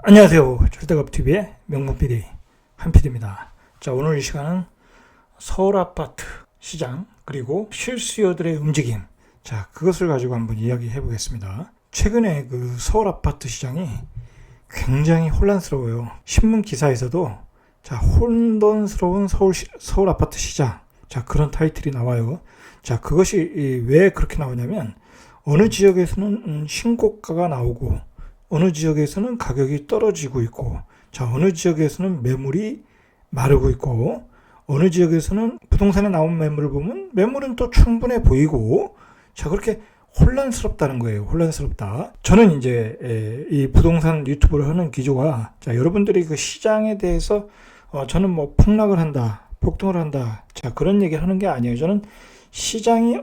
안녕하세요. 절대값TV의 명문PD 한PD입니다. 자, 오늘 이 시간은 서울 아파트 시장 그리고 실수요들의 움직임, 자, 그것을 가지고 한번 이야기해 보겠습니다. 최근에 그 서울 아파트 시장이 굉장히 혼란스러워요. 신문 기사에서도 자, 혼돈스러운 서울 아파트 시장, 자, 그런 타이틀이 나와요. 자, 그것이 왜 그렇게 나오냐면 어느 지역에서는 신고가가 나오고 어느 지역에서는 가격이 떨어지고 있고, 자, 어느 지역에서는 매물이 마르고 있고, 어느 지역에서는 부동산에 나온 매물을 보면 매물은 또 충분해 보이고, 자, 그렇게 혼란스럽다는 거예요. 혼란스럽다. 저는 이제 이 부동산 유튜브를 하는 기조가, 자, 여러분들이 그 시장에 대해서 저는 뭐 폭락을 한다, 폭등을 한다, 자, 그런 얘기를 하는 게 아니에요. 저는 시장이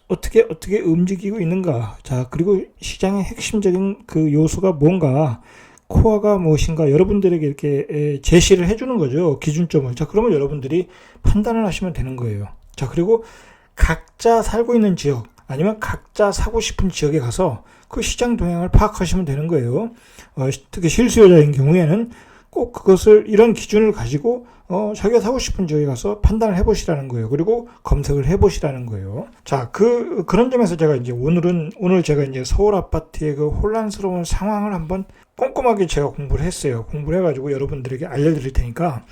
어떻게 움직이고 있는가, 자, 그리고 시장의 핵심적인 그 요소가 뭔가, 코어가 무엇인가 여러분들에게 이렇게 제시를 해주는 거죠. 기준점을. 자, 그러면 여러분들이 판단을 하시면 되는 거예요. 자, 그리고 각자 살고 있는 지역 아니면 각자 사고 싶은 지역에 가서 그 시장 동향을 파악하시면 되는 거예요. 특히 실수요자인 경우에는 꼭 그것을, 이런 기준을 가지고 자기가 사고 싶은 지역에 가서 판단을 해보시라는 거예요. 그리고 검색을 해보시라는 거예요. 자, 그런 점에서 제가 이제 오늘 제가 이제 서울 아파트의 그 혼란스러운 상황을 한번 꼼꼼하게 제가 공부를 했어요. 공부를 해가지고 여러분들에게 알려드릴 테니까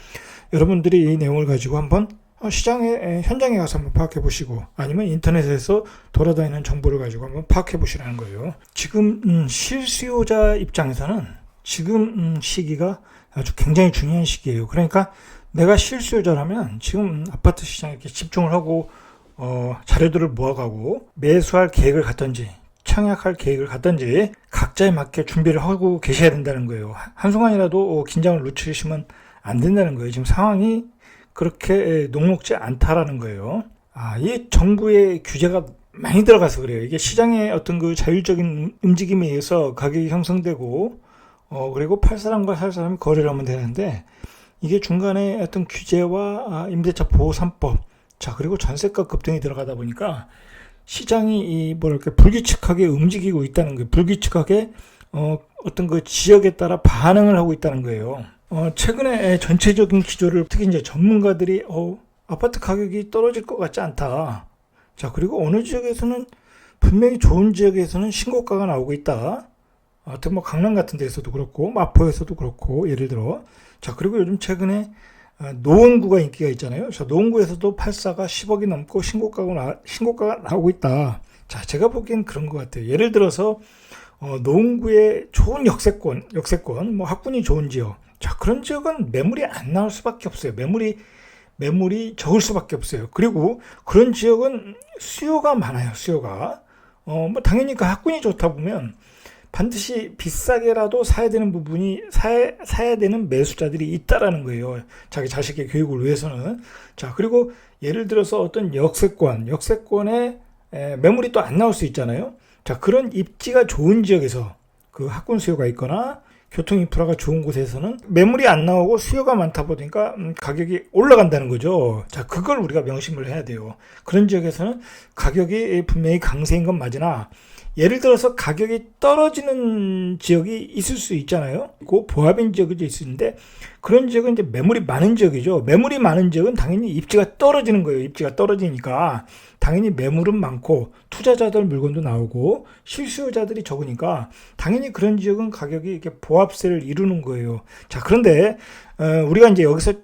여러분들이 이 내용을 가지고 한번 시장의 현장에 가서 한번 파악해 보시고, 아니면 인터넷에서 돌아다니는 정보를 가지고 한번 파악해 보시라는 거예요. 지금 실수요자 입장에서는 지금 시기가 아주 굉장히 중요한 시기예요. 그러니까 내가 실수요자라면 지금 아파트 시장에 이렇게 집중을 하고 자료들을 모아가고 매수할 계획을 갖든지 청약할 계획을 갖든지 각자에 맞게 준비를 하고 계셔야 된다는 거예요. 한순간이라도 긴장을 놓치시면 안 된다는 거예요. 지금 상황이 그렇게 녹록지 않다라는 거예요. 이 정부의 규제가 많이 들어가서 그래요. 이게 시장의 어떤 그 자율적인 움직임에 의해서 가격이 형성되고 그리고 팔 사람과 살 사람이 거래를 하면 되는데, 이게 중간에 어떤 규제와 임대차 보호 3법, 자, 그리고 전세가 급등이 들어가다 보니까 시장이 불규칙하게 움직이고 있다는 거예요. 불규칙하게 어떤 그 지역에 따라 반응을 하고 있다는 거예요. 최근에 전체적인 기조를, 특히 이제 전문가들이 아파트 가격이 떨어질 것 같지 않다. 자, 그리고 어느 지역에서는 분명히 좋은 지역에서는 신고가가 나오고 있다. 뭐 강남 같은 데서도 그렇고 마포에서도 그렇고, 예를 들어. 자, 그리고 요즘 최근에 노원구가 인기가 있잖아요. 자, 노원구에서도 팔사가 10억이 넘고 신고가가 나오고 있다. 자, 제가 보기엔 그런 것 같아요. 예를 들어서 노원구의 좋은 역세권, 뭐 학군이 좋은 지역, 자, 그런 지역은 매물이 안 나올 수밖에 없어요. 매물이 적을 수밖에 없어요. 그리고 그런 지역은 수요가 많아요. 수요가 뭐 당연히 그 학군이 좋다 보면 반드시 비싸게라도 사야 되는 사야 되는 매수자들이 있다라는 거예요. 자기 자식의 교육을 위해서는. 자, 그리고 예를 들어서 어떤 역세권에 매물이 또 안 나올 수 있잖아요. 자, 그런 입지가 좋은 지역에서 그 학군 수요가 있거나 교통 인프라가 좋은 곳에서는 매물이 안 나오고 수요가 많다 보니까 가격이 올라간다는 거죠. 자, 그걸 우리가 명심을 해야 돼요. 그런 지역에서는 가격이 분명히 강세인 건 맞으나, 예를 들어서 가격이 떨어지는 지역이 있을 수 있잖아요. 그 보합인 지역이 있는데, 그런 지역은 이제 매물이 많은 지역이죠. 매물이 많은 지역은 당연히 입지가 떨어지는 거예요. 입지가 떨어지니까 당연히 매물은 많고 투자자들 물건도 나오고 실수요자들이 적으니까 당연히 그런 지역은 가격이 이렇게 보합세를 이루는 거예요. 자, 그런데 우리가 이제 여기서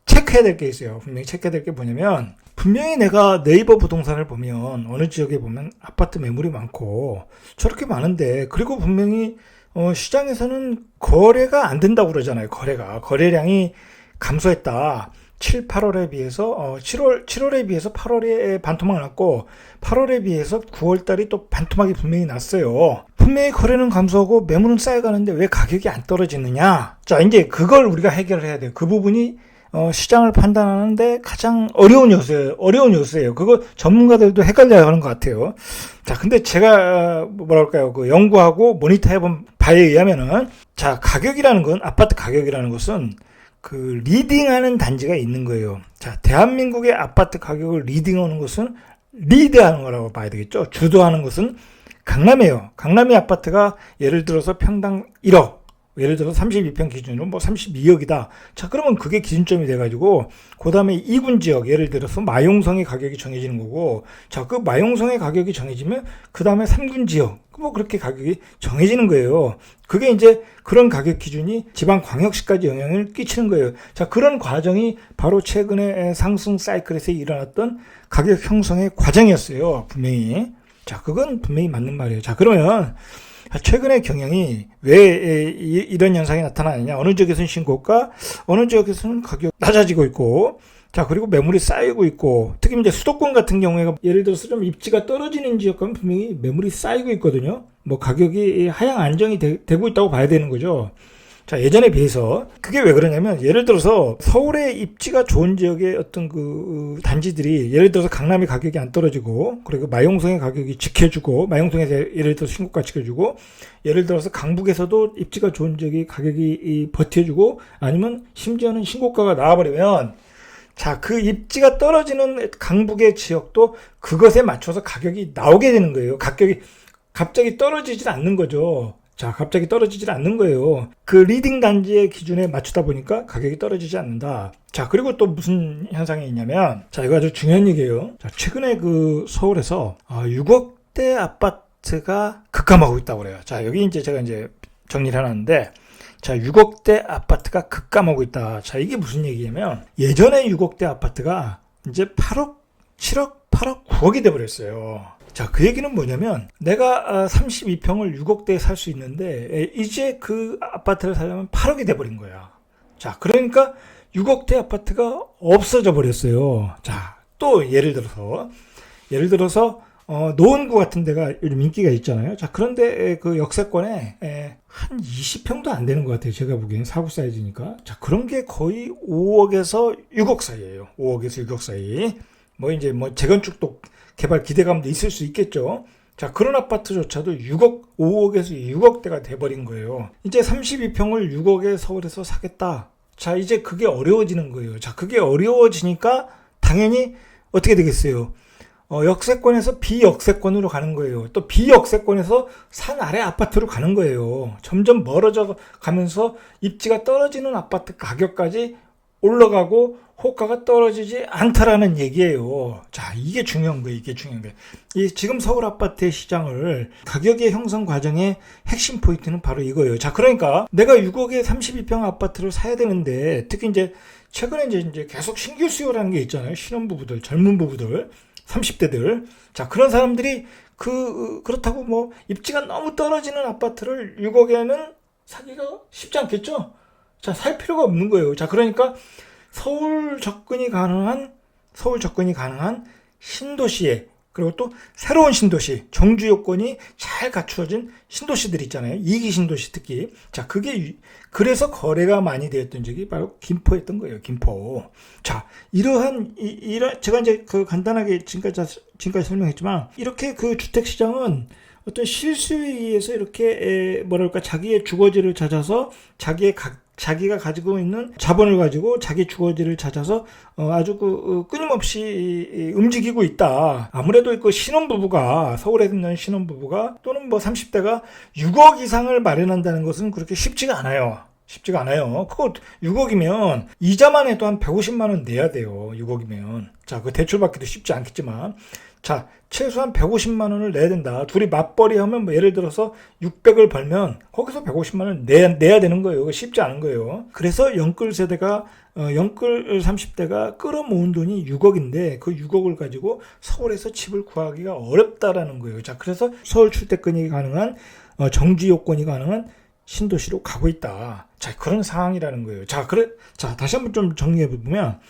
체크해야 될 게 있어요. 분명히 체크해야 될 게 뭐냐면, 분명히 내가 네이버 부동산을 보면 어느 지역에 보면 아파트 매물이 많고 저렇게 많은데, 그리고 분명히 시장에서는 거래가 안 된다고 그러잖아요. 거래량이 감소했다. 7, 8월에 비해서 7월에 비해서 8월에 반토막 났고 8월에 비해서 9월달이 또 반토막이 분명히 났어요. 분명히 거래는 감소하고 매물은 쌓여가는데 왜 가격이 안 떨어지느냐? 자, 이제 그걸 우리가 해결을 해야 돼요. 그 부분이 시장을 판단하는데 가장 어려운 요소예요. 그거 전문가들도 헷갈려 하는 것 같아요. 자, 근데 제가 그 연구하고 모니터해본 바에 의하면은, 자, 아파트 가격이라는 것은 그 리딩하는 단지가 있는 거예요. 자, 대한민국의 아파트 가격을 리딩하는 것은 리드하는 거라고 봐야 되겠죠. 주도하는 것은 강남이에요. 강남의 아파트가 예를 들어서 평당 1억, 예를 들어 32평 기준으로 뭐 32억이다. 자, 그러면 그게 기준점이 돼가지고 그 다음에 2군 지역, 예를 들어서 마용성의 가격이 정해지는 거고, 자, 그 마용성의 가격이 정해지면 그 다음에 3군 지역, 뭐 그렇게 가격이 정해지는 거예요. 그게 이제 그런 가격 기준이 지방광역시까지 영향을 끼치는 거예요. 자, 그런 과정이 바로 최근에 상승 사이클에서 일어났던 가격 형성의 과정이었어요. 분명히. 자, 그건 분명히 맞는 말이에요. 자, 그러면 최근의 경향이 왜 이런 현상이 나타나느냐. 어느 지역에서는 신고가, 어느 지역에서는 가격 낮아지고 있고, 자, 그리고 매물이 쌓이고 있고, 특히 이제 수도권 같은 경우에 예를 들어서 좀 입지가 떨어지는 지역 가면 분명히 매물이 쌓이고 있거든요. 뭐 가격이 하향 안정이 되고 있다고 봐야 되는 거죠. 자, 예전에 비해서 그게 왜 그러냐면, 예를 들어서 서울의 입지가 좋은 지역의 어떤 그 단지들이, 예를 들어서 강남의 가격이 안 떨어지고, 그리고 마용성의 가격이 지켜주고, 마용성에서 예를 들어서 신고가 지켜주고, 예를 들어서 강북에서도 입지가 좋은 지역이 가격이 버텨주고, 아니면 심지어는 신고가가 나와버리면, 자, 그 입지가 떨어지는 강북의 지역도 그것에 맞춰서 가격이 나오게 되는 거예요. 가격이 갑자기 떨어지질 않는 거죠. 자, 갑자기 떨어지질 않는 거예요. 그 리딩 단지의 기준에 맞추다 보니까 가격이 떨어지지 않는다. 자, 그리고 또 무슨 현상이 있냐면, 자, 이거 아주 중요한 얘기예요. 자, 최근에 그 서울에서 6억대 아파트가 급감하고 있다고 그래요. 자, 여기 이제 제가 이제 정리를 해놨는데, 자, 6억대 아파트가 급감하고 있다. 자, 이게 무슨 얘기냐면, 예전에 6억대 아파트가 이제 8억, 7억, 8억, 9억이 돼버렸어요. 자, 그 얘기는 뭐냐면, 내가 32평을 6억대에 살 수 있는데, 이제 그 아파트를 살려면 8억이 돼버린 거야. 자, 그러니까 6억대 아파트가 없어져 버렸어요. 자, 또 예를 들어서 노원구 같은 데가 요즘 인기가 있잖아요. 자, 그런데 그 역세권에 한 20평도 안 되는 것 같아요. 제가 보기엔 4구 사이즈니까. 자, 그런 게 거의 5억에서 6억 사이예요. 5억에서 6억 사이. 뭐 이제 뭐 재건축도 개발 기대감도 있을 수 있겠죠. 자, 그런 아파트조차도 5억에서 6억대가 돼버린 거예요. 이제 32평을 6억에 서울에서 사겠다. 자, 이제 그게 어려워지는 거예요. 자, 그게 어려워지니까 당연히 어떻게 되겠어요? 역세권에서 비역세권으로 가는 거예요. 또 비역세권에서 산 아래 아파트로 가는 거예요. 점점 멀어져 가면서 입지가 떨어지는 아파트 가격까지 올라가고 호가가 떨어지지 않다라는 얘기예요. 자, 이게 중요한 거예요. 이게 중요한 거예요. 지금 서울 아파트의 시장을 가격의 형성 과정의 핵심 포인트는 바로 이거예요. 자, 그러니까 내가 6억에 32평 아파트를 사야 되는데, 특히 이제 최근에 이제 계속 신규 수요라는 게 있잖아요. 신혼부부들, 젊은 부부들, 30대들. 자, 그런 사람들이 그렇다고 뭐 입지가 너무 떨어지는 아파트를 6억에는 사기가 쉽지 않겠죠? 자, 살 필요가 없는 거예요. 자, 그러니까 서울 접근이 가능한 신도시에, 그리고 또 새로운 신도시, 정주 요건이 잘 갖추어진 신도시들 있잖아요. 2기 신도시 특히. 자, 그래서 거래가 많이 되었던 적이 바로 김포였던 거예요. 김포. 자, 이런 제가 이제 간단하게 지금까지 설명했지만, 이렇게 그 주택시장은 어떤 실수에 의해서 이렇게 자기의 주거지를 찾아서 자기가 가지고 있는 자본을 가지고 자기 주거지를 찾아서 아주 끊임없이 움직이고 있다. 아무래도 그 신혼부부가, 서울에 있는 신혼부부가 또는 뭐 30대가 6억 이상을 마련한다는 것은 그렇게 쉽지가 않아요. 그거 6억이면 이자만 해도 한 150만 원 내야 돼요. 6억이면. 자, 그 대출받기도 쉽지 않겠지만, 자, 최소한 150만 원을 내야 된다. 둘이 맞벌이 하면 뭐 예를 들어서 600을 벌면 거기서 150만 원을 내야 되는 거예요. 그거 쉽지 않은 거예요. 그래서 영끌 30대가 끌어모은 돈이 6억인데 그 6억을 가지고 서울에서 집을 구하기가 어렵다라는 거예요. 자, 그래서 서울 출퇴근이 가능한 정지 요건이 가능한 신도시로 가고 있다. 자, 그런 상황이라는 거예요. 자, 다시 한번 좀 정리해 보면,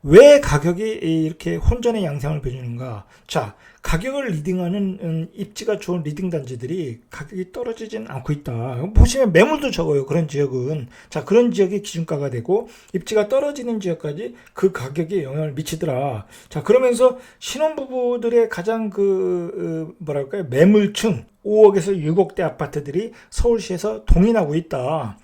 왜 가격이 이렇게 혼전의 양상을 보여주는가? 자, 가격을 리딩하는 입지가 좋은 리딩 단지들이 가격이 떨어지진 않고 있다. 보시면 매물도 적어요. 그런 지역은. 자, 그런 지역이 기준가가 되고 입지가 떨어지는 지역까지 그 가격에 영향을 미치더라. 자, 그러면서 신혼부부들의 가장 매물층 5억에서 6억대 아파트들이 서울시에서 동인하고 있다.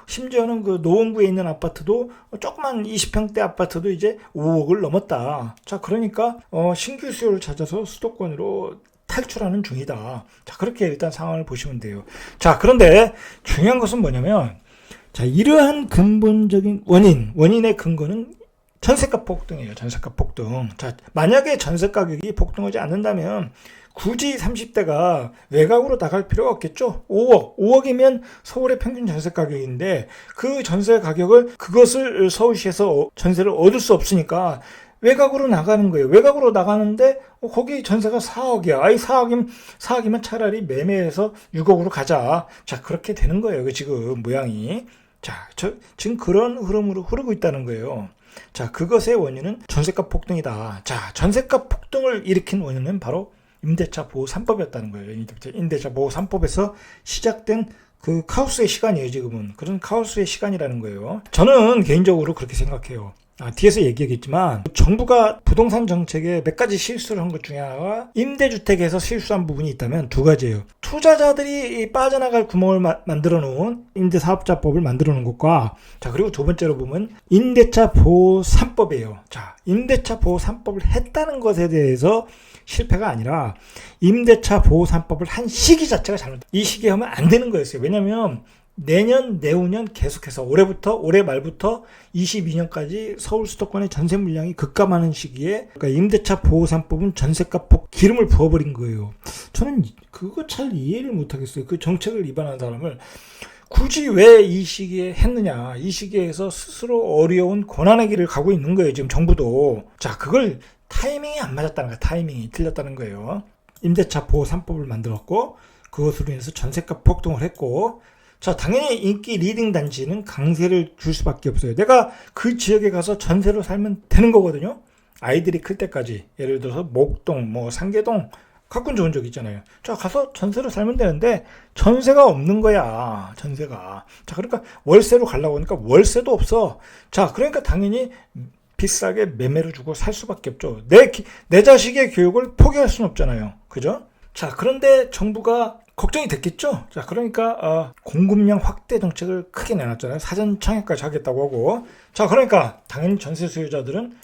심지어는 그 노원구에 있는 아파트도 조그만 20평대 아파트도 이제 5억을 넘었다. 자, 그러니까 신규 수요를 찾아서 수도권으로 탈출하는 중이다. 자, 그렇게 일단 상황을 보시면 돼요. 자, 그런데 중요한 것은 뭐냐면, 자, 이러한 근본적인 원인의 근거는 전세가 폭등이에요. 전세가 폭등. 자, 만약에 전세 가격이 폭등하지 않는다면 굳이 30대가 외곽으로 나갈 필요가 없겠죠. 5억이면 서울의 평균 전세 가격인데 그 전세 가격을 그것을 서울시에서 전세를 얻을 수 없으니까 외곽으로 나가는 거예요. 외곽으로 나가는데 거기 전세가 4억이야. 아이 4억이면 차라리 매매해서 6억으로 가자. 자, 그렇게 되는 거예요. 지금 모양이. 자, 지금 그런 흐름으로 흐르고 있다는 거예요. 자, 그것의 원인은 전세가 폭등이다. 자, 전세가 폭등을 일으킨 원인은 바로 임대차 보호 3법이었다는 거예요. 임대차 보호 3법에서 시작된 그 카오스의 시간이에요. 지금은 그런 카오스의 시간이라는 거예요. 저는 개인적으로 그렇게 생각해요. 뒤에서 얘기하겠지만 정부가 부동산 정책에 몇 가지 실수를 한 것 중에 하나가 임대주택에서 실수한 부분이 있다면 두 가지예요. 투자자들이 빠져나갈 구멍을 만들어 놓은 임대사업자법을 만들어 놓은 것과, 자, 그리고 두 번째로 보면 임대차 보호 3법이에요. 자, 임대차 보호 3법을 했다는 것에 대해서 실패가 아니라 임대차 보호 3법을 한 시기 자체가 잘못됐다. 이 시기에 하면 안 되는 거였어요. 왜냐면 내년, 내후년 계속해서 올해 말부터 22년까지 서울 수도권의 전세 물량이 급감하는 시기에 그러니까 임대차 보호 3법은 전세가 폭 기름을 부어버린 거예요. 저는 그거 잘 이해를 못하겠어요. 그 정책을 위반한 사람을 굳이 왜 이 시기에 했느냐. 이 시기에서 스스로 어려운 고난의 길을 가고 있는 거예요. 지금 정부도. 자, 그걸 타이밍이 안 맞았다는 거야. 타이밍이 틀렸다는 거예요. 임대차 보호 3법을 만들었고 그것으로 인해서 전세가 폭등을 했고, 자, 당연히 인기 리딩 단지는 강세를 줄 수밖에 없어요. 내가 그 지역에 가서 전세로 살면 되는 거거든요. 아이들이 클 때까지. 예를 들어서 목동, 상계동 가끔 좋은 적 있잖아요. 자, 가서 전세로 살면 되는데 전세가 없는 거야. 전세가. 자, 그러니까 월세로 가려고 하니까 월세도 없어. 자, 그러니까 당연히 비싸게 매매로 주고 살 수밖에 없죠. 내 자식의 교육을 포기할 수는 없잖아요. 그죠? 자, 그런데 정부가 걱정이 됐겠죠. 자, 그러니까 공급량 확대 정책을 크게 내놨잖아요. 사전 청약까지 하겠다고 하고. 자, 그러니까 당연히 전세 수요자들은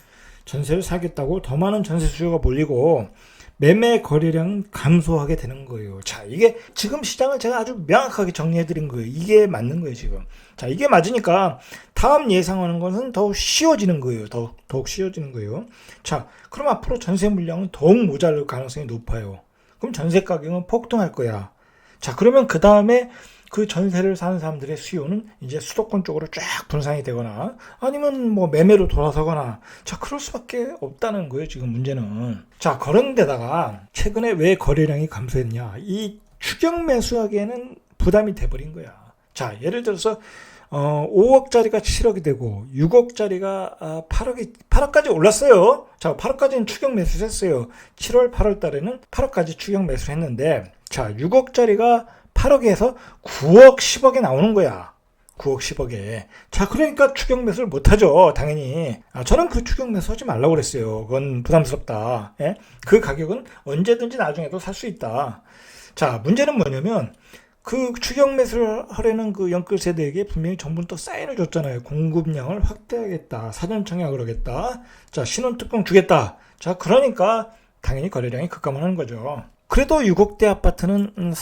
전세를 사겠다고 더 많은 전세 수요가 몰리고 매매 거래량은 감소하게 되는 거예요. 자, 이게 지금 시장을 제가 아주 명확하게 정리해드린 거예요. 이게 맞는 거예요, 지금. 자, 이게 맞으니까 다음 예상하는 것은 더욱 쉬워지는 거예요. 더욱 쉬워지는 거예요. 자, 그럼 앞으로 전세 물량은 더욱 모자랄 가능성이 높아요. 그럼 전세 가격은 폭등할 거야. 자, 그러면 그 다음에 그 전세를 사는 사람들의 수요는 이제 수도권 쪽으로 쫙 분산이 되거나 아니면 매매로 돌아서거나, 자, 그럴 수밖에 없다는 거예요, 지금 문제는. 자, 그런데다가 최근에 왜 거래량이 감소했냐. 이 추격 매수하기에는 부담이 돼버린 거야. 자, 예를 들어서 5억짜리가 7억이 되고 6억짜리가 8억까지 올랐어요. 자, 8억까지는 추격 매수를 했어요. 7월, 8월 달에는 8억까지 추격 매수를 했는데, 자, 6억짜리가 8억에서 9억, 10억에 나오는 거야. 9억, 10억에. 자, 그러니까 추격 매수를 못하죠. 당연히. 저는 그 추격 매수 하지 말라고 그랬어요. 그건 부담스럽다. 예? 그 가격은 언제든지 나중에도 살 수 있다. 자, 문제는 뭐냐면 그 추격 매수를 하려는 그 연끌 세대에게 분명히 정부는 또 사인을 줬잖아요. 공급량을 확대하겠다. 사전 청약을 하겠다. 자, 신혼특공 주겠다. 자, 그러니까 당연히 거래량이 급감하는 거죠. 그래도 6억대 아파트는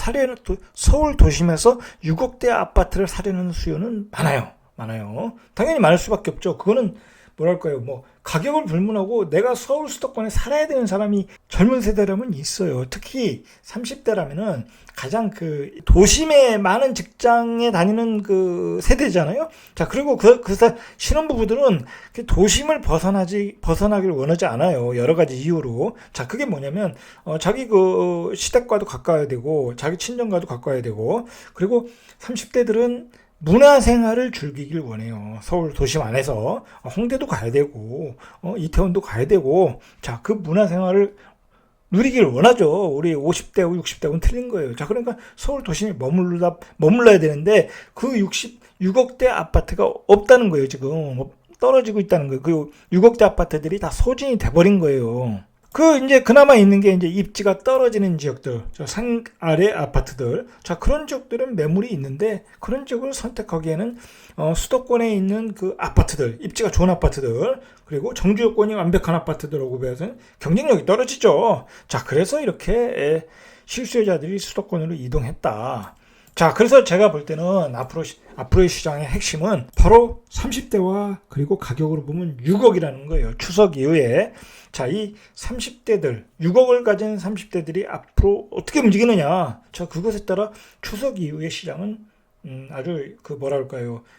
서울 도심에서 6억대 아파트를 사려는 수요는 많아요. 당연히 많을 수밖에 없죠. 그거는 뭐랄까요, 가격을 불문하고 내가 서울 수도권에 살아야 되는 사람이 젊은 세대라면 있어요. 특히 30대라면은 가장 그 도심에 많은 직장에 다니는 그 세대잖아요. 자, 그리고 그래서 신혼부부들은 도심을 벗어나길 원하지 않아요. 여러 가지 이유로. 자, 그게 뭐냐면 자기 그 시댁과도 가까워야 되고 자기 친정과도 가까워야 되고, 그리고 30대들은 문화생활을 즐기길 원해요. 서울 도심 안에서 홍대도 가야 되고 이태원도 가야 되고, 자, 그 문화생활을 누리길 원하죠. 우리 50대하고 60대하고는 틀린 거예요. 자, 그러니까 서울 도심에 머물러야 되는데 그 6억대 아파트가 없다는 거예요. 지금 떨어지고 있다는 거예요. 그 6억대 아파트들이 다 소진이 돼버린 거예요. 이제 그나마 있는 게 이제 입지가 떨어지는 지역들, 산 아래 아파트들. 자, 그런 지역들은 매물이 있는데 그런 지역을 선택하기에는 수도권에 있는 그 아파트들, 입지가 좋은 아파트들, 그리고 정주 요건이 완벽한 아파트들하고 비해서는 경쟁력이 떨어지죠. 자, 그래서 이렇게 실수요자들이 수도권으로 이동했다. 자, 그래서 제가 볼 때는 앞으로의 시장의 핵심은 바로 30대와 그리고 가격으로 보면 6억이라는 거예요. 추석 이후에. 자, 이 30대들, 6억을 가진 30대들이 앞으로 어떻게 움직이느냐. 자, 그것에 따라 추석 이후의 시장은 아주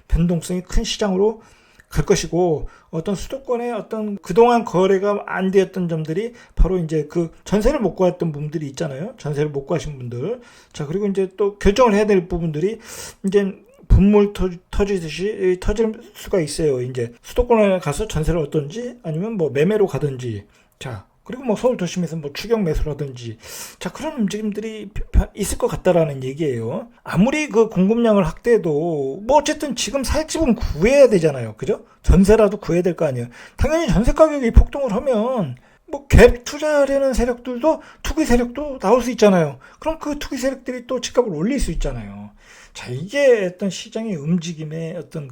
변동성이 큰 시장으로 갈 것이고, 어떤 수도권의 어떤 그동안 거래가 안 되었던 점들이 바로 이제 그 전세를 못 구했던 분들이 있잖아요. 전세를 못 구하신 분들. 자, 그리고 이제 또 결정을 해야 될 부분들이 이제 분물 터지듯이 터질 수가 있어요. 이제 수도권에 가서 전세를 얻든지 아니면 뭐 매매로 가든지. 자, 그리고 뭐 서울 도심에서 뭐 추경 매수라든지. 자, 그런 움직임들이 있을 것 같다라는 얘기예요. 아무리 그 공급량을 확대해도 뭐 어쨌든 지금 살 집은 구해야 되잖아요. 그죠? 전세라도 구해야 될 거 아니에요. 당연히 전세 가격이 폭등을 하면 뭐 갭 투자하려는 세력들도, 투기 세력도 나올 수 있잖아요. 그럼 그 투기 세력들이 또 집값을 올릴 수 있잖아요. 자, 이게 어떤 시장의 움직임의 어떤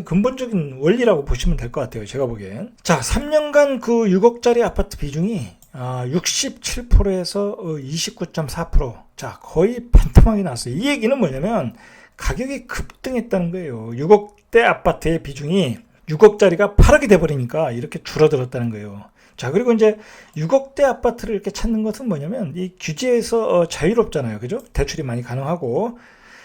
근본적인 원리라고 보시면 될 것 같아요. 제가 보기엔. 자, 3년간 그 6억짜리 아파트 비중이 67%에서 29.4%. 자, 거의 반토막이 났어요. 이 얘기는 뭐냐면 가격이 급등했다는 거예요. 6억대 아파트의 비중이 6억짜리가 8억이 돼버리니까 이렇게 줄어들었다는 거예요. 자, 그리고 이제 6억대 아파트를 이렇게 찾는 것은 뭐냐면 이 규제에서 자유롭잖아요. 그죠? 대출이 많이 가능하고.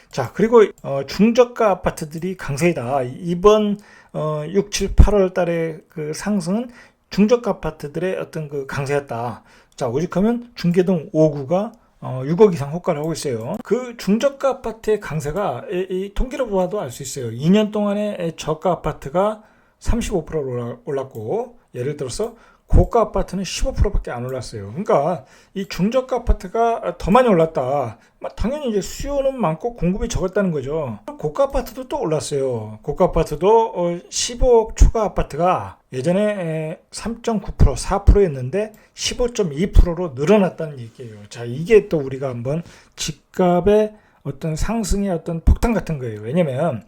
자, 그리고 중저가 아파트들이 강세이다. 이번 6, 7, 8월 달의 그 상승은 중저가 아파트들의 어떤 그 강세였다. 자, 오직하면 중계동 5구가 6억 이상 호가를 하고 있어요. 그 중저가 아파트의 강세가 이 통계로 보아도 알 수 있어요. 2년 동안에 저가 아파트가 35% 올랐고, 예를 들어서 고가 아파트는 15%밖에 안 올랐어요. 그러니까 이 중저가 아파트가 더 많이 올랐다. 당연히 이제 수요는 많고 공급이 적었다는 거죠. 고가 아파트도 또 올랐어요. 고가 아파트도 15억 초과 아파트가 예전에 3.9%, 4%였는데 15.2%로 늘어났다는 얘기예요. 자, 이게 또 우리가 한번 집값의 어떤 상승의 어떤 폭탄 같은 거예요. 왜냐면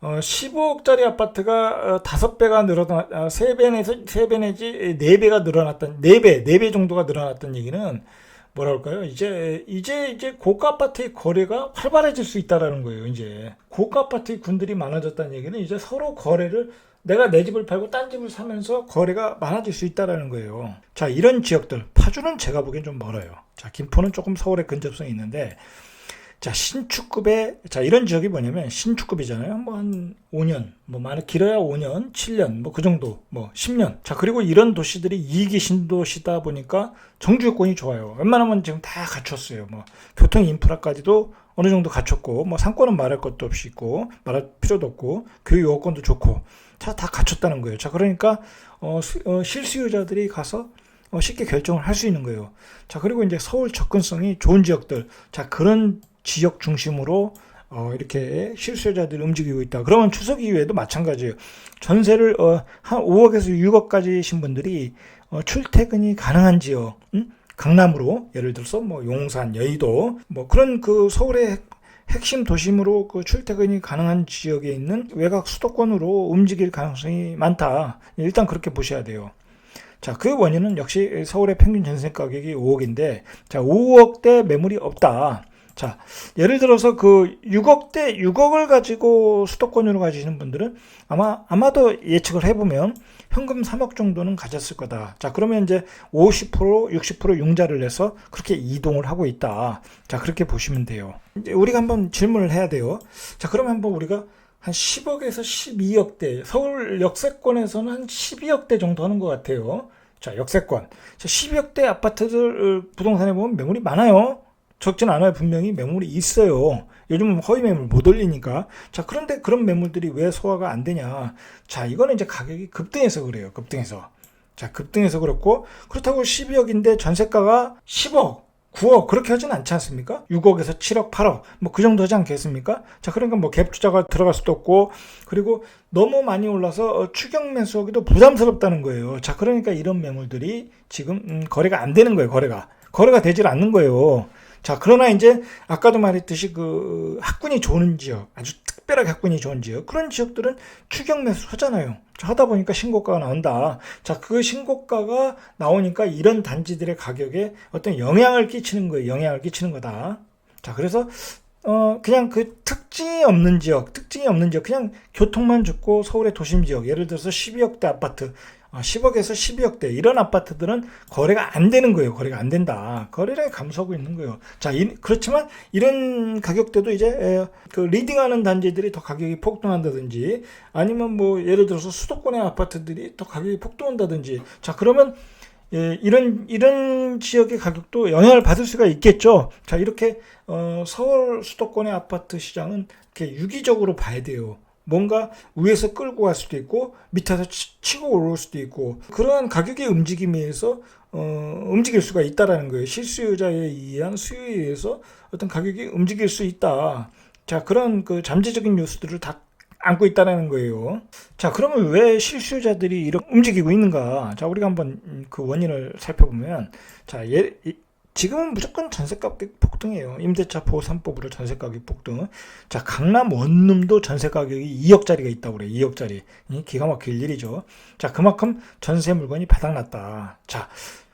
15억짜리 아파트가 5배가 늘어나, 3배 내지 4배가 늘어났던, 4배 정도가 늘어났던 얘기는 뭐랄까요? 이제 고가 아파트의 거래가 활발해질 수 있다라는 거예요, 이제. 고가 아파트의 군들이 많아졌다는 얘기는 이제 서로 거래를, 내가 내 집을 팔고 딴 집을 사면서 거래가 많아질 수 있다라는 거예요. 자, 이런 지역들, 파주는 제가 보기엔 좀 멀어요. 자, 김포는 조금 서울에 근접성이 있는데, 자, 신축급의, 자, 이런 지역이 뭐냐면 신축급이잖아요. 뭐 한 5년, 뭐 길어야 5년, 7년, 뭐 그 정도, 뭐 10년. 자, 그리고 이런 도시들이 이익이 신도시다 보니까 정주 여건이 좋아요. 웬만하면 지금 다 갖췄어요. 뭐 교통 인프라까지도 어느 정도 갖췄고, 뭐 상권은 말할 것도 없이 있고, 말할 필요도 없고, 교육 여건도 좋고, 다 갖췄다는 거예요. 자, 그러니까 실수요자들이 가서 쉽게 결정을 할 수 있는 거예요. 자, 그리고 이제 서울 접근성이 좋은 지역들, 자, 그런 지역 중심으로 이렇게 실수요자들이 움직이고 있다. 그러면 추석 이후에도 마찬가지예요. 전세를 한 5억에서 6억까지신 분들이 출퇴근이 가능한 지역, 강남으로 예를 들어서 뭐 용산, 여의도, 뭐 그런 그 서울의 핵심 도심으로 그 출퇴근이 가능한 지역에 있는 외곽 수도권으로 움직일 가능성이 많다. 일단 그렇게 보셔야 돼요. 자, 그 원인은 역시 서울의 평균 전세 가격이 5억인데, 자, 5억대 매물이 없다. 자, 예를 들어서 그 6억을 가지고 수도권으로 가시는 분들은 아마도 예측을 해보면 현금 3억 정도는 가졌을 거다. 자, 그러면 이제 50%, 60% 융자를 내서 그렇게 이동을 하고 있다. 자, 그렇게 보시면 돼요. 이제 우리가 한번 질문을 해야 돼요. 자, 그러면 한번 우리가 한 10억에서 12억대, 서울 역세권에서는 한 12억대 정도 하는 것 같아요. 자, 역세권. 자, 12억대 아파트들 부동산에 보면 매물이 많아요. 적진 않아요. 분명히 매물이 있어요. 요즘은 허위 매물 못 올리니까. 자, 그런데 그런 매물들이 왜 소화가 안 되냐. 자, 이거는 이제 가격이 급등해서 그래요. 급등해서. 자, 급등해서 그렇고, 그렇다고 12억인데 전세가가 10억, 9억 그렇게 하진 않지 않습니까? 6억에서 7억, 8억 뭐 그 정도 하지 않겠습니까? 자, 그러니까 뭐 갭 투자가 들어갈 수도 없고, 그리고 너무 많이 올라서 추격 매수하기도 부담스럽다는 거예요. 자, 그러니까 이런 매물들이 지금 거래가 안 되는 거예요. 거래가 되질 않는 거예요. 자, 그러나 이제 아까도 말했듯이 그 학군이 좋은 지역, 아주 특별하게 학군이 좋은 지역, 그런 지역들은 추격 매수 하잖아요. 자, 하다 보니까 신고가가 나온다. 자, 그 신고가가 나오니까 이런 단지들의 가격에 어떤 영향을 끼치는 거예요. 영향을 끼치는 거다. 자, 그래서 그냥 그 특징이 없는 지역, 그냥 교통만 좋고 서울의 도심 지역, 예를 들어서 12억대 아파트, 10억에서 12억대 이런 아파트들은 거래가 안 되는 거예요. 거래가 안 된다. 거래량이 감소하고 있는 거예요. 자, 그렇지만 이런 가격대도 이제 그 리딩하는 단지들이 더 가격이 폭등한다든지, 아니면 뭐 예를 들어서 수도권의 아파트들이 더 가격이 폭등한다든지, 자, 그러면 이런 지역의 가격도 영향을 받을 수가 있겠죠. 자, 이렇게 서울 수도권의 아파트 시장은 이렇게 유기적으로 봐야 돼요. 뭔가 위에서 끌고 갈 수도 있고 밑에서 치고 올라올 수도 있고, 그러한 가격의 움직임에 의해서 움직일 수가 있다라는 거예요. 실수요자에 의한 수요에 의해서 어떤 가격이 움직일 수 있다. 자, 그런 그 잠재적인 요소들을 다 안고 있다는 거예요. 자, 그러면 왜 실수요자들이 이렇게 움직이고 있는가? 자, 우리가 한번 그 원인을 살펴보면, 자, 지금은 무조건 전세가격 폭등이에요. 임대차 보호 3법으로 전세가격 폭등. 자, 강남 원룸도 전세가격이 2억짜리가 있다고 그래요. 2억짜리. 기가 막힐 일이죠. 자, 그만큼 전세 물건이 바닥났다. 자,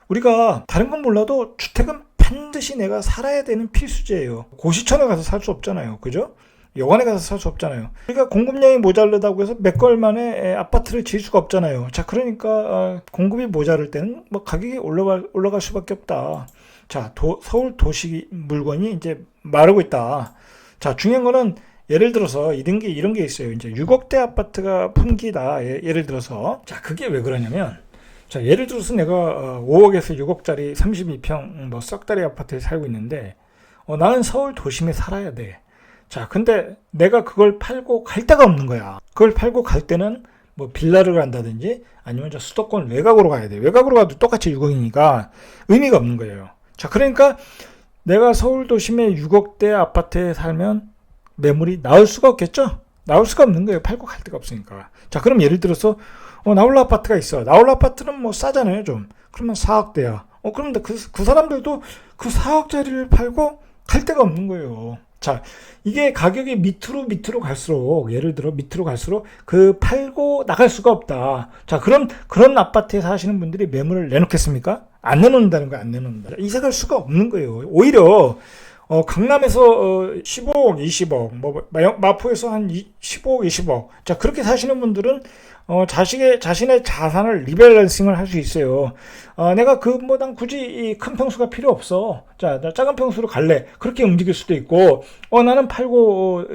우리가 다른 건 몰라도 주택은 반드시 내가 살아야 되는 필수제예요. 고시촌에 가서 살 수 없잖아요. 그죠? 여관에 가서 살 수 없잖아요. 그러니까 공급량이 모자르다고 해서 몇 개월 만에 아파트를 지을 수가 없잖아요. 자, 그러니까 공급이 모자랄 때는 뭐 가격이 올라갈 수밖에 없다. 자, 서울 도시 물건이 이제 마르고 있다. 자, 중요한 거는 예를 들어서 이런 게 있어요. 이제 6억대 아파트가 품귀다. 예를 들어서. 자, 그게 왜 그러냐면, 자, 예를 들어서 내가 5억에서 6억짜리 32평 뭐 썩다리 아파트에 살고 있는데, 나는 서울 도심에 살아야 돼. 자, 근데 내가 그걸 팔고 갈 데가 없는 거야. 그걸 팔고 갈 때는 뭐 빌라를 간다든지 아니면 저 수도권 외곽으로 가야 돼. 외곽으로 가도 똑같이 6억이니까 의미가 없는 거예요. 자, 그러니까 내가 서울 도심의 6억대 아파트에 살면 매물이 나올 수가 없겠죠? 나올 수가 없는 거예요. 팔고 갈 데가 없으니까. 자, 그럼 예를 들어서 나홀로 아파트가 있어. 나홀로 아파트는 뭐 싸잖아요, 좀. 그러면 4억대야. 그런데 그 사람들도 그 4억짜리를 팔고 갈 데가 없는 거예요. 자, 이게 가격이 밑으로 갈수록, 예를 들어 밑으로 갈수록 그 팔고 나갈 수가 없다. 자, 그런 아파트에 사시는 분들이 매물을 내놓겠습니까? 안 내놓는다는 거야, 안 내놓는다. 이사갈 수가 없는 거예요. 오히려 강남에서 15억, 20억, 뭐 마포에서 한 15억, 20억. 자, 그렇게 사시는 분들은 자신의 자산을 리밸런싱을 할 수 있어요. 내가 난 굳이 이 큰 평수가 필요 없어. 자, 나 작은 평수로 갈래. 그렇게 움직일 수도 있고, 나는 팔고,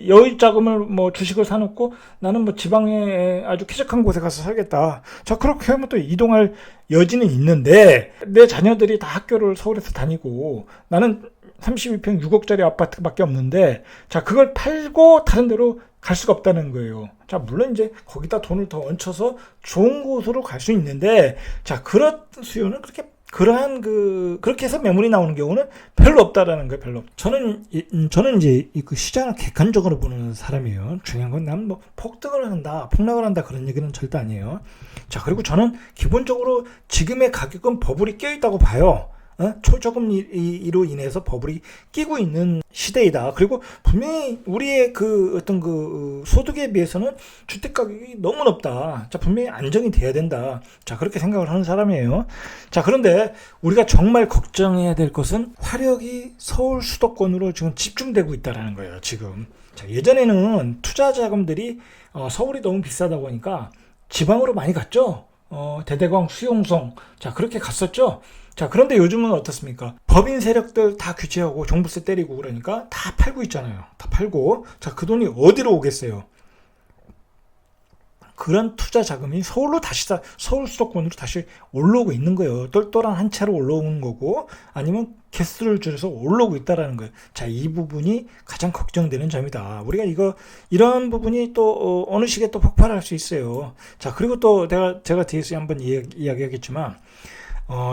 여유 자금을 주식을 사놓고, 나는 지방에 아주 쾌적한 곳에 가서 살겠다. 자, 그렇게 하면 또 이동할 여지는 있는데, 내 자녀들이 다 학교를 서울에서 다니고, 나는 32평 6억짜리 아파트밖에 없는데, 자, 그걸 팔고 다른 데로 갈 수가 없다는 거예요. 자, 물론 이제 거기다 돈을 더 얹혀서 좋은 곳으로 갈 수 있는데, 자, 그런 수요는 그렇게 해서 매물이 나오는 경우는 별로 없다라는 거예요. 별로. 저는 이제 그 시장을 객관적으로 보는 사람이에요. 중요한 건 난 폭등을 한다, 폭락을 한다 그런 얘기는 절대 아니에요. 자, 그리고 저는 기본적으로 지금의 가격은 버블이 껴있다고 봐요. 초저금리로 인해서 버블이 끼고 있는 시대이다. 그리고 분명히 우리의 어떤 소득에 비해서는 주택 가격이 너무 높다. 자, 분명히 안정이 돼야 된다. 자, 그렇게 생각을 하는 사람이에요. 자, 그런데 우리가 정말 걱정해야 될 것은 화력이 서울 수도권으로 지금 집중되고 있다라는 거예요, 지금. 자, 예전에는 투자 자금들이 서울이 너무 비싸다 보니까 지방으로 많이 갔죠. 대대광, 수용성. 자, 그렇게 갔었죠. 자, 그런데 요즘은 어떻습니까? 법인 세력들 다 규제하고 종부세 때리고 그러니까 다 팔고 있잖아요. 다 팔고. 자, 그 돈이 어디로 오겠어요? 그런 투자 자금이 서울 수도권으로 다시 올라오고 있는 거예요. 똘똘한 한 차로 올라오는 거고, 아니면 개수를 줄여서 올라오고 있다라는 거예요. 자, 이 부분이 가장 걱정되는 점이다. 우리가 이런 부분이 또 어느 시기에 또 폭발할 수 있어요. 자, 그리고 또 제가 뒤에서 한번 이야기하겠지만,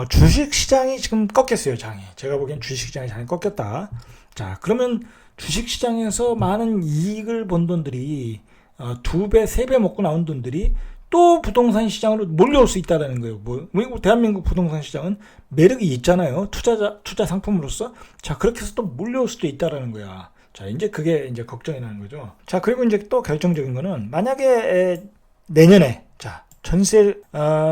주식시장이 지금 꺾였어요, 장이. 제가 보기엔 주식시장이 장이 꺾였다. 자, 그러면 주식시장에서 많은 이익을 본 돈들이 2배, 3배 먹고 나온 돈들이 또 부동산 시장으로 몰려올 수 있다는 거예요. 뭐 대한민국 부동산 시장은 매력이 있잖아요. 투자 상품으로서. 자, 그렇게 해서 또 몰려올 수도 있다라는 거야. 자, 이제 그게 이제 걱정이라는 거죠. 자, 그리고 이제 또 결정적인 거는 만약에 내년에 자, 전세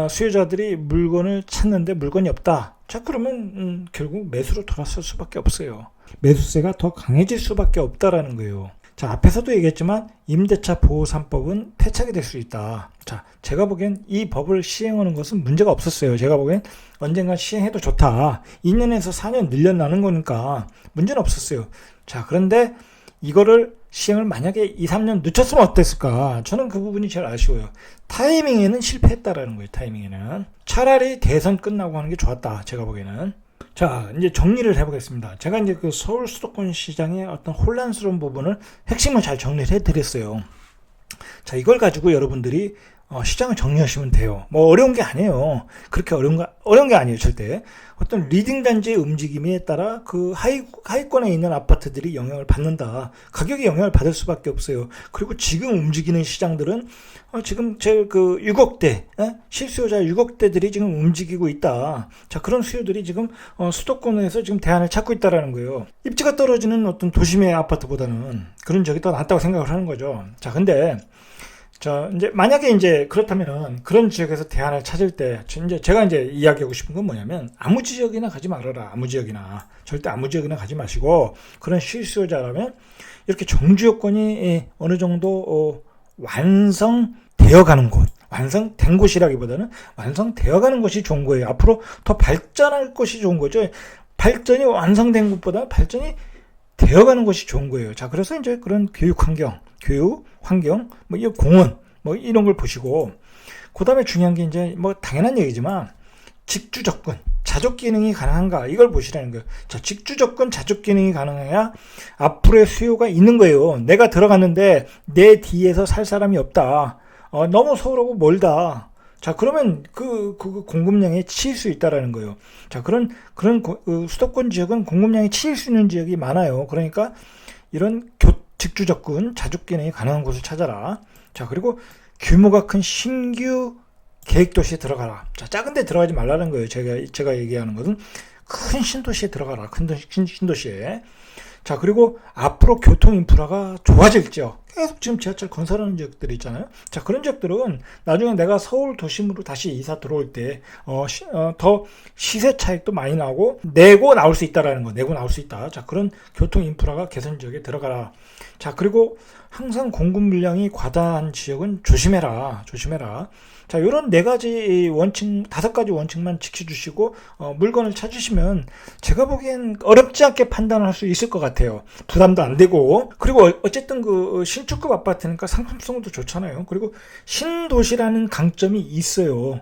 수요자들이 물건을 찾는데 물건이 없다. 자, 그러면 결국 매수로 돌아설 수밖에 없어요. 매수세가 더 강해질 수밖에 없다라는 거예요. 자, 앞에서도 얘기했지만 임대차 보호 3법은 패착이 될 수 있다. 자, 제가 보기엔 이 법을 시행하는 것은 문제가 없었어요. 제가 보기엔 언젠가 시행해도 좋다. 2년에서 4년 늘려나는 거니까 문제는 없었어요. 자, 그런데 이거를 시행을 만약에 2, 3년 늦췄으면 어땠을까? 저는 그 부분이 제일 아쉬워요. 타이밍에는 실패했다라는 거예요. 타이밍에는. 차라리 대선 끝나고 하는 게 좋았다. 제가 보기에는. 자, 이제 정리를 해보겠습니다. 제가 이제 그 서울 수도권 시장의 어떤 혼란스러운 부분을 핵심을 잘 정리를 해드렸어요. 자, 이걸 가지고 여러분들이 시장을 정리하시면 돼요. 뭐 어려운 게 아니에요. 그렇게 어려운 게 아니에요, 절대. 어떤 리딩 단지의 움직임에 따라 그 하위권에 있는 아파트들이 영향을 받는다. 가격이 영향을 받을 수밖에 없어요. 그리고 지금 움직이는 시장들은 지금 제 그 6억대 실수요자 6억대들이 지금 움직이고 있다. 자, 그런 수요들이 지금 수도권에서 지금 대안을 찾고 있다라는 거예요. 입지가 떨어지는 어떤 도심의 아파트보다는 그런 적이 더 낫다고 생각을 하는 거죠. 자, 근데 자, 이제 만약에 이제 그렇다면은 그런 지역에서 대안을 찾을 때 이제 제가 이제 이야기하고 싶은 건 뭐냐면 아무 지역이나 가지 말아라. 아무 지역이나 절대 아무 지역이나 가지 마시고 그런 실수요자라면 이렇게 정주 요건이 어느 정도 완성되어 가는 곳, 완성된 곳이라기보다는 완성되어 가는 것이 좋은 거예요. 앞으로 더 발전할 것이 좋은 거죠. 발전이 완성된 것보다 발전이 되어가는 것이 좋은 거예요. 자, 그래서 이제 그런 교육 환경, 뭐 이 공원, 뭐 이런 걸 보시고, 그 다음에 중요한 게 이제 뭐 당연한 얘기지만 직주 접근, 자족 기능이 가능한가 이걸 보시라는 거예요. 자, 직주 접근, 자족 기능이 가능해야 앞으로의 수요가 있는 거예요. 내가 들어갔는데 내 뒤에서 살 사람이 없다. 너무 서울하고 멀다. 자, 그러면 그 공급량에 치일 수 있다라는 거예요. 자, 그런 수도권 지역은 공급량이 치일 수 있는 지역이 많아요. 그러니까 이런 직주 접근, 자족 기능이 가능한 곳을 찾아라. 자, 그리고 규모가 큰 신규 계획 도시에 들어가라. 자, 작은 데 들어가지 말라는 거예요. 제가 얘기하는 것은 큰 신도시에 들어가라. 큰 신도시에. 자, 그리고 앞으로 교통 인프라가 좋아질 지역. 계속 지금 지하철 건설하는 지역들이 있잖아요. 자, 그런 지역들은 나중에 내가 서울 도심으로 다시 이사 들어올 때, 더 시세 차익도 많이 나고, 내고 나올 수 있다라는 거, 내고 나올 수 있다. 자, 그런 교통 인프라가 개선 지역에 들어가라. 자, 그리고 항상 공급 물량이 과다한 지역은 조심해라. 자, 요런 4가지 원칙, 5가지 원칙만 지켜주시고, 물건을 찾으시면 제가 보기엔 어렵지 않게 판단을 할 수 있을 것 같아요. 부담도 안 되고. 그리고 어쨌든 그 신축급 아파트니까 상품성도 좋잖아요. 그리고 신도시라는 강점이 있어요.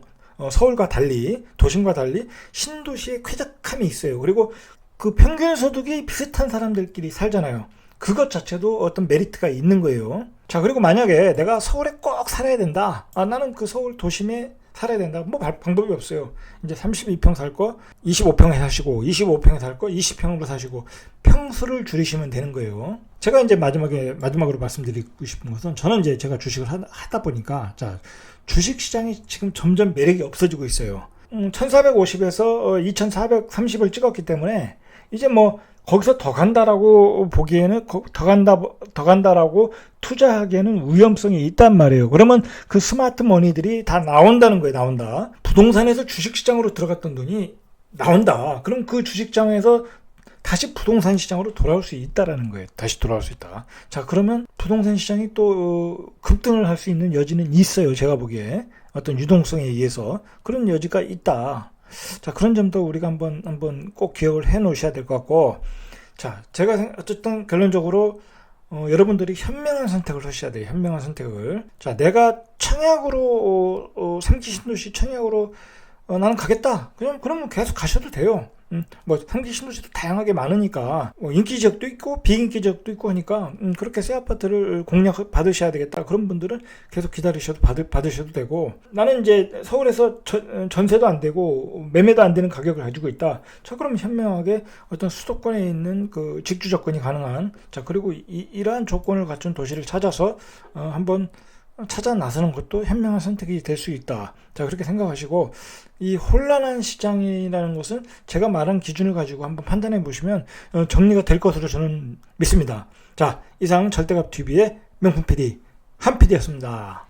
서울과 달리, 도심과 달리 신도시의 쾌적함이 있어요. 그리고 그 평균 소득이 비슷한 사람들끼리 살잖아요. 그것 자체도 어떤 메리트가 있는 거예요. 자, 그리고 만약에 내가 서울에 꼭 살아야 된다. 나는 그 서울 도심에 살아야 된다. 뭐 방법이 없어요. 이제 32평 살 거 25평에 사시고, 25평에 살 거 20평으로 사시고, 평수를 줄이시면 되는 거예요. 제가 이제 마지막으로 말씀드리고 싶은 것은, 저는 이제 제가 주식을 하다 보니까, 자, 주식 시장이 지금 점점 매력이 없어지고 있어요. 1450에서 2430을 찍었기 때문에, 이제 뭐, 거기서 더 간다라고 보기에는 더 간다라고 투자하기에는 위험성이 있단 말이에요. 그러면 그 스마트 머니들이 다 나온다는 거예요. 나온다. 부동산에서 주식시장으로 들어갔던 돈이 나온다. 그럼 그 주식시장에서 다시 부동산 시장으로 돌아올 수 있다라는 거예요. 다시 돌아올 수 있다. 자, 그러면 부동산 시장이 또 급등을 할 수 있는 여지는 있어요. 제가 보기에 어떤 유동성에 의해서 그런 여지가 있다. 자, 그런 점도 우리가 한번 꼭 기억을 해 놓으셔야 될 것 같고, 자, 제가 어쨌든 결론적으로 여러분들이 현명한 선택을 하셔야 돼요. 현명한 선택을. 자, 내가 청약으로 삼기 신도시 청약으로 나는 가겠다. 그러면 계속 가셔도 돼요. 뭐 상지 신도시도 다양하게 많으니까 인기 지역도 있고 비인기 지역도 있고 하니까 그렇게 새 아파트를 공략 받으셔야 되겠다. 그런 분들은 계속 기다리셔도 받으셔도 되고, 나는 이제 서울에서 전세도 안 되고 매매도 안 되는 가격을 가지고 있다. 자, 그럼 현명하게 어떤 수도권에 있는 그 직주 접근이 가능한, 자, 그리고 이러한 조건을 갖춘 도시를 찾아서 한번 찾아 나서는 것도 현명한 선택이 될 수 있다. 자, 그렇게 생각하시고, 이 혼란한 시장이라는 것은 제가 말한 기준을 가지고 한번 판단해 보시면 정리가 될 것으로 저는 믿습니다. 자, 이상 절대값 TV의 명품 PD 한 PD였습니다.